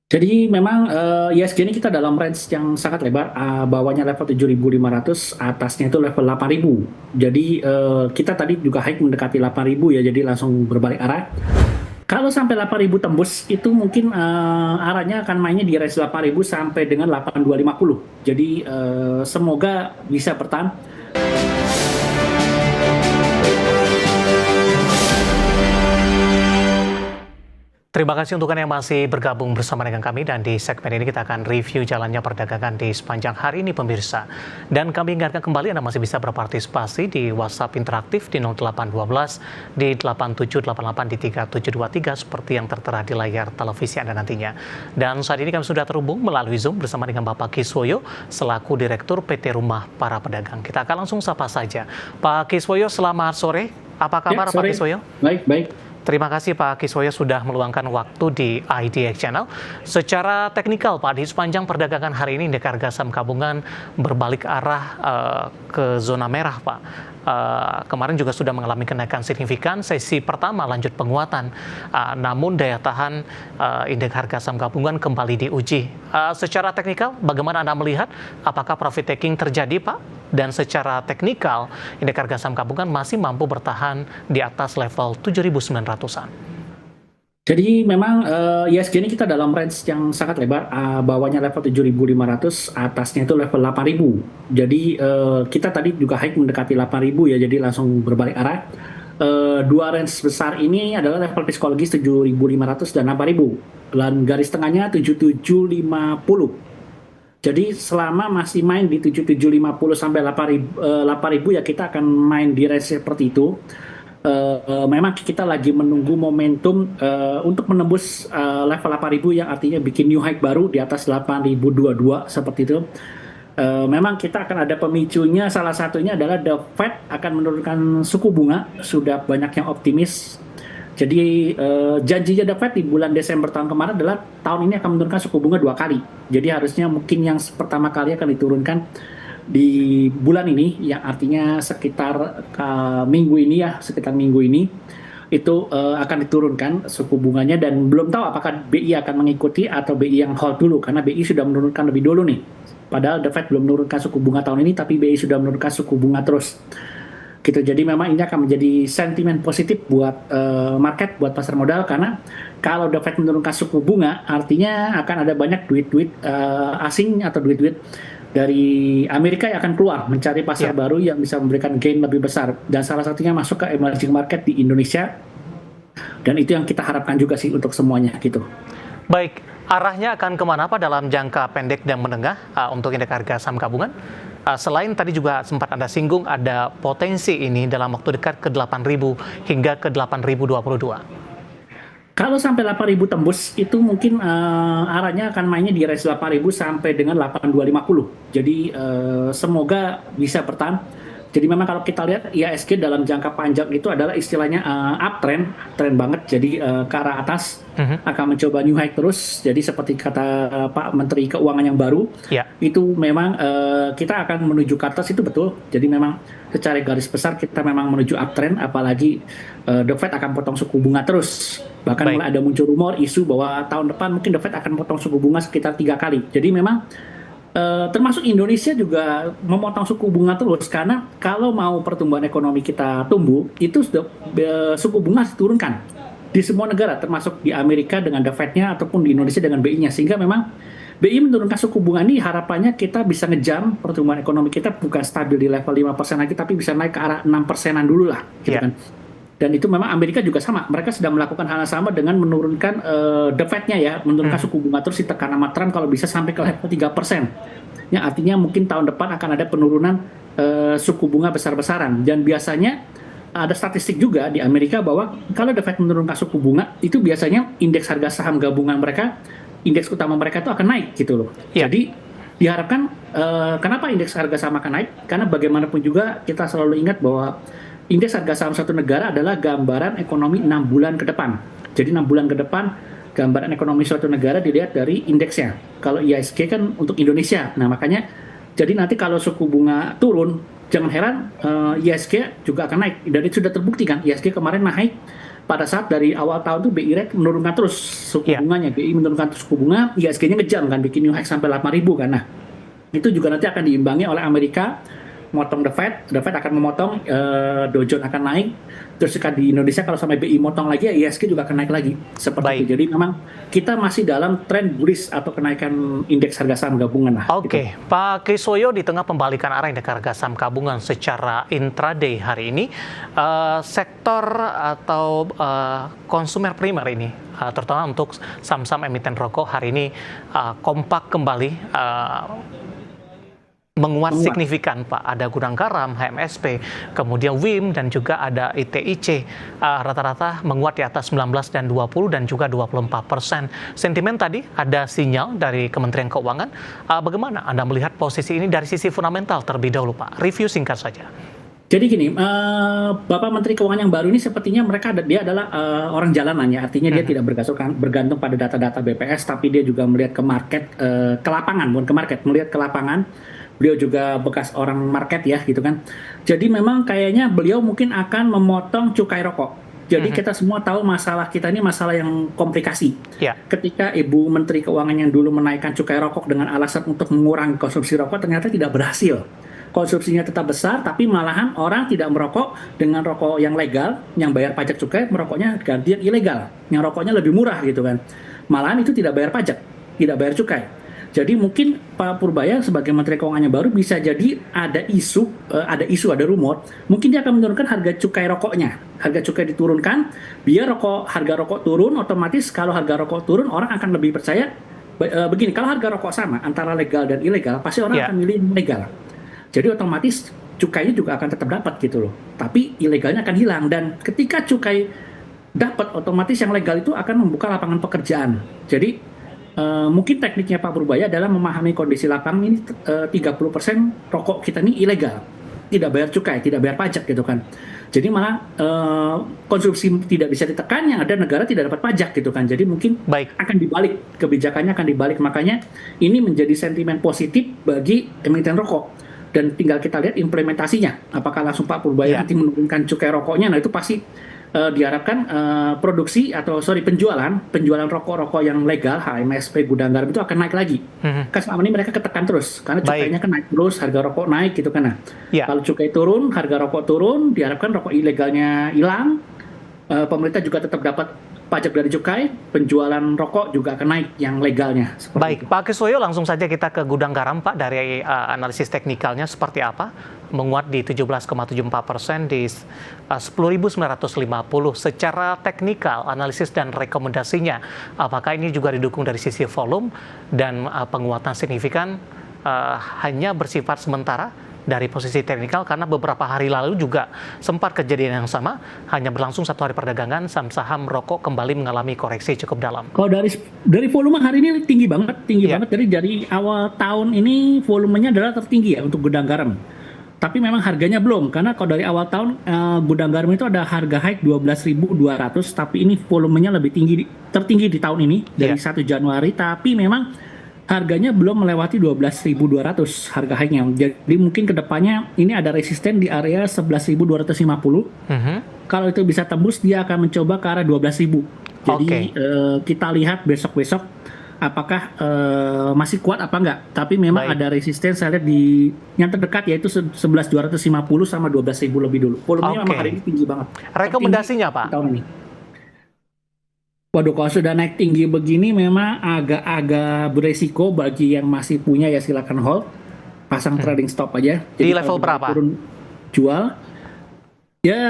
Jadi memang ISG ini kita dalam range yang sangat lebar, bawahnya level 7.500, atasnya itu level 8.000. Jadi kita tadi juga high mendekati 8.000 ya, jadi langsung berbalik arah. Kalau sampai 8.000 tembus, itu mungkin arahnya akan mainnya di range 8.000 sampai dengan 8.250. Jadi semoga bisa bertahan. Terima kasih untuk Anda yang masih bergabung bersama dengan kami, dan di segmen ini kita akan review jalannya perdagangan di sepanjang hari ini pemirsa. Dan kami ingatkan kembali Anda masih bisa berpartisipasi di WhatsApp interaktif di 0812 di 8788 di 3723 seperti yang tertera di layar televisi Anda nantinya. Dan saat ini kami sudah terhubung melalui Zoom bersama dengan Bapak Kiswoyo selaku Direktur PT Rumah Para Pedagang. Kita akan langsung sapa saja. Pak Kiswoyo, selamat sore. Apa Ya, kabar Pak sore. Kiswoyo? Baik, baik. Terima kasih Pak Kiswoyo sudah meluangkan waktu di IDX Channel. Secara teknikal Pak, di sepanjang perdagangan hari ini indeks harga saham gabungan berbalik arah ke zona merah Pak. Kemarin juga sudah mengalami kenaikan signifikan, sesi pertama lanjut penguatan, namun daya tahan indeks harga saham gabungan kembali diuji. Secara teknikal, bagaimana Anda melihat? Apakah profit taking terjadi Pak? Dan secara teknikal, indeks harga saham gabungan masih mampu bertahan di atas level 7.900-an. Jadi memang ISG ini kita dalam range yang sangat lebar, bawahnya level 7.500, atasnya itu level 8.000. Jadi kita tadi juga high mendekati 8.000 ya, jadi langsung berbalik arah. Dua range besar ini adalah level psikologis 7.500 dan 8.000. Dan garis tengahnya 7.750. Jadi selama masih main di 7.750 sampai 8.000 ya, kita akan main di range seperti itu. Memang kita lagi menunggu momentum untuk menembus level 8.000 yang artinya bikin new high baru di atas 8.022 seperti itu. Memang kita akan ada pemicunya, salah satunya adalah The Fed akan menurunkan suku bunga, sudah banyak yang optimis. Jadi janjinya The Fed di bulan Desember tahun kemarin adalah tahun ini akan menurunkan suku bunga 2 kali. Jadi harusnya mungkin yang pertama kali akan diturunkan di bulan ini, yang artinya sekitar minggu ini ya, sekitar minggu ini itu akan diturunkan suku bunganya, dan belum tahu apakah BI akan mengikuti atau BI yang hold dulu, karena BI sudah menurunkan lebih dulu nih. Padahal The Fed belum menurunkan suku bunga tahun ini, tapi BI sudah menurunkan suku bunga terus. Gitu. Jadi memang ini akan menjadi sentimen positif buat market, buat pasar modal, karena kalau The Fed menurunkan suku bunga, artinya akan ada banyak duit-duit asing atau duit-duit dari Amerika yang akan keluar mencari pasar baru yang bisa memberikan gain lebih besar, dan salah satunya masuk ke emerging market di Indonesia, dan itu yang kita harapkan juga sih untuk semuanya gitu. Baik, arahnya akan kemana Pak dalam jangka pendek dan menengah untuk indeks harga saham gabungan? Selain tadi juga sempat Anda singgung ada potensi ini dalam waktu dekat ke 8.000 hingga ke 8.022. Kalau sampai 8.000 tembus, itu mungkin arahnya akan mainnya di range 8.000 sampai dengan 8.250. Jadi semoga bisa bertahan. Jadi memang kalau kita lihat IHSG dalam jangka panjang itu adalah istilahnya uptrend, trend banget. Jadi ke arah atas akan mencoba new high terus. Jadi seperti kata Pak Menteri Keuangan yang baru, itu memang kita akan menuju ke atas, itu betul. Jadi memang secara garis besar kita memang menuju uptrend, apalagi The Fed akan potong suku bunga terus. Bahkan mulai ada muncul rumor isu bahwa tahun depan mungkin The Fed akan potong suku bunga sekitar 3 kali. Jadi memang termasuk Indonesia juga memotong suku bunga terus, karena kalau mau pertumbuhan ekonomi kita tumbuh, itu sudah suku bunga diturunkan di semua negara, termasuk di Amerika dengan The Fed-nya ataupun di Indonesia dengan BI-nya. Sehingga memang BI menurunkan suku bunga ini, harapannya kita bisa ngejam pertumbuhan ekonomi kita bukan stabil di level 5% lagi, tapi bisa naik ke arah 6%-an dulu lah gitu kan. Dan itu memang Amerika juga sama, mereka sedang melakukan hal yang sama dengan menurunkan The Fed-nya ya, menurunkan suku bunga terus ditekan sama Trump kalau bisa sampai ke level 3%. Ya, artinya mungkin tahun depan akan ada penurunan suku bunga besar-besaran. Dan biasanya ada statistik juga di Amerika bahwa kalau The Fed menurunkan suku bunga, itu biasanya indeks harga saham gabungan mereka, indeks utama mereka itu akan naik gitu loh. Jadi diharapkan kenapa indeks harga saham akan naik? Karena bagaimanapun juga kita selalu ingat bahwa indeks harga saham satu negara adalah gambaran ekonomi 6 bulan ke depan. Jadi 6 bulan ke depan, gambaran ekonomi suatu negara dilihat dari indeksnya. Kalau IHSG kan untuk Indonesia. Nah makanya, jadi nanti kalau suku bunga turun, jangan heran IHSG juga akan naik. Dan itu sudah terbukti kan, IHSG kemarin naik pada saat dari awal tahun tuh BI Rate menurunkan terus suku Ya, bunganya, BI menurunkan terus suku bunga, ISG-nya ngejam kan, bikin new high sampai 8.000 kan. Nah, itu juga nanti akan diimbangi oleh Amerika, motong the Fed akan memotong, Dow Jones akan naik, terus di Indonesia kalau sampai BI motong lagi, ya ISG juga akan naik lagi, seperti baik. itu. Jadi memang kita masih dalam tren bullish atau kenaikan indeks harga saham gabungan lah, gitu. Oke, Pak Kiswoyo, di tengah pembalikan arah indeks harga saham gabungan secara intraday hari ini, sektor atau konsumer primer ini, terutama untuk saham-saham emiten rokok hari ini kompak kembali menguat Menguat. signifikan, Pak. Ada Gudang Garam, HMSP, kemudian WIM, dan juga ada ITIC. Rata-rata menguat di atas 19 dan 20 dan juga 24%. Sentimen tadi ada sinyal dari Kementerian Keuangan. Bagaimana Anda melihat posisi ini dari sisi fundamental terlebih dahulu, Pak? Review singkat saja. Jadi gini, Bapak Menteri Keuangan yang baru ini sepertinya dia adalah orang jalanan ya, artinya dia tidak bergantung pada data-data BPS, tapi dia juga melihat ke market, ke lapangan, bukan ke market, melihat ke lapangan. Beliau juga bekas orang market ya, gitu kan. Jadi memang kayaknya beliau mungkin akan memotong cukai rokok. Jadi kita semua tahu masalah kita ini masalah yang komplikasi. Ya, Ketika Ibu Menteri Keuangan yang dulu menaikkan cukai rokok dengan alasan untuk mengurangi konsumsi rokok, ternyata tidak berhasil. Konsumsinya tetap besar, tapi malahan orang tidak merokok dengan rokok yang legal, yang bayar pajak cukai, merokoknya ganti yang ilegal, yang rokoknya lebih murah gitu kan. Malahan itu tidak bayar pajak, tidak bayar cukai. Jadi mungkin Pak Purbaya sebagai Menteri Keuangannya baru bisa jadi ada ada rumor, mungkin dia akan menurunkan harga cukai rokoknya. Harga cukai diturunkan, biar harga rokok turun, otomatis kalau harga rokok turun orang akan lebih percaya. Begini, kalau harga rokok sama antara legal dan ilegal, pasti orang ya, akan milih yang legal. Jadi otomatis cukainya juga akan tetap dapat gitu loh. Tapi ilegalnya akan hilang, dan ketika cukai dapat, otomatis yang legal itu akan membuka lapangan pekerjaan. Jadi mungkin tekniknya Pak Purbaya adalah memahami kondisi lapangan ini, 30% rokok kita ini ilegal, tidak bayar cukai, tidak bayar pajak gitu kan. Jadi malah konsumsi tidak bisa ditekan, yang ada negara tidak dapat pajak gitu kan. Jadi mungkin baik. akan dibalik, kebijakannya akan dibalik. Makanya ini menjadi sentimen positif bagi emiten rokok. Dan tinggal kita lihat implementasinya. Apakah langsung Pak Purbaya Ya, nanti menurunkan cukai rokoknya? Nah itu pasti diharapkan penjualan rokok-rokok yang legal, HMSP, Gudang Garam itu akan naik lagi. Kan selama ini mereka ketekan terus, karena baik. cukainya kan naik terus, harga rokok naik gitu kan. Nah, Ya, kalau cukai turun, harga rokok turun, diharapkan rokok ilegalnya hilang, pemerintah juga tetap dapat pajak dari cukai, penjualan rokok juga akan naik yang legalnya. Seperti baik. itu. Pak Kiswoyo, langsung saja kita ke Gudang Garam, Pak. Dari analisis teknikalnya seperti apa? Menguat di 17,74% di 10.950. Secara teknikal, analisis dan rekomendasinya, apakah ini juga didukung dari sisi volume dan penguatan signifikan hanya bersifat sementara dari posisi teknikal, karena beberapa hari lalu juga sempat kejadian yang sama, hanya berlangsung 1 hari perdagangan, saham rokok kembali mengalami koreksi cukup dalam. Kalau dari volume hari ini tinggi banget, Ya, banget. Jadi dari awal tahun ini volumenya adalah tertinggi ya untuk Gudang Garam. Tapi memang harganya belum, karena kalau dari awal tahun Gudang Garam itu ada harga high 12.200, tapi ini volumenya lebih tertinggi di tahun ini dari ya, 1 Januari, tapi memang harganya belum melewati 12.200 harga high-nya. Jadi mungkin kedepannya ini ada resisten di area 11.250. Kalau itu bisa tembus, dia akan mencoba ke arah 12.000. Jadi Oke. kita lihat besok-besok apakah masih kuat apa enggak. Tapi memang Baik. ada resisten, saya lihat di yang terdekat yaitu 11.250 sama 12.000 lebih dulu. Volumenya memang Oke. hari ini tinggi banget. Rekomendasinya, Pak? Tertinggi di tahun ini. Waduh, kalau sudah naik tinggi begini memang agak-agak beresiko bagi yang masih punya, ya silakan hold, pasang trading stop aja. Di Jadi level kalau berapa? turun, jual. Ya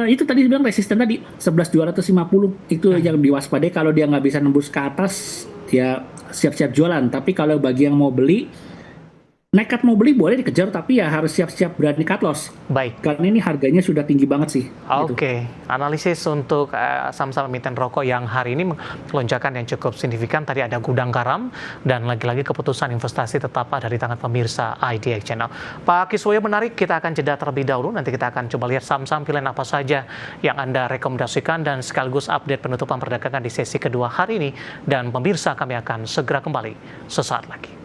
itu tadi bilang resisten tadi 11.250 itu yang diwaspadai. Kalau dia nggak bisa nembus ke atas, ya siap-siap jualan. Tapi kalau bagi yang mau beli, nekat mau beli boleh dikejar, tapi ya harus siap-siap berani cut loss. Baik. Karena ini harganya sudah tinggi banget sih. Gitu. Oke, analisis untuk saham-saham emiten rokok yang hari ini lonjakan yang cukup signifikan. Tadi ada Gudang Garam, dan lagi-lagi keputusan investasi tetap ada di tangan pemirsa IDX Channel. Pak Kiswoyo, menarik, kita akan jeda terlebih dahulu. Nanti kita akan coba lihat saham-saham pilihan apa saja yang Anda rekomendasikan, dan sekaligus update penutupan perdagangan di sesi kedua hari ini. Dan pemirsa, kami akan segera kembali sesaat lagi.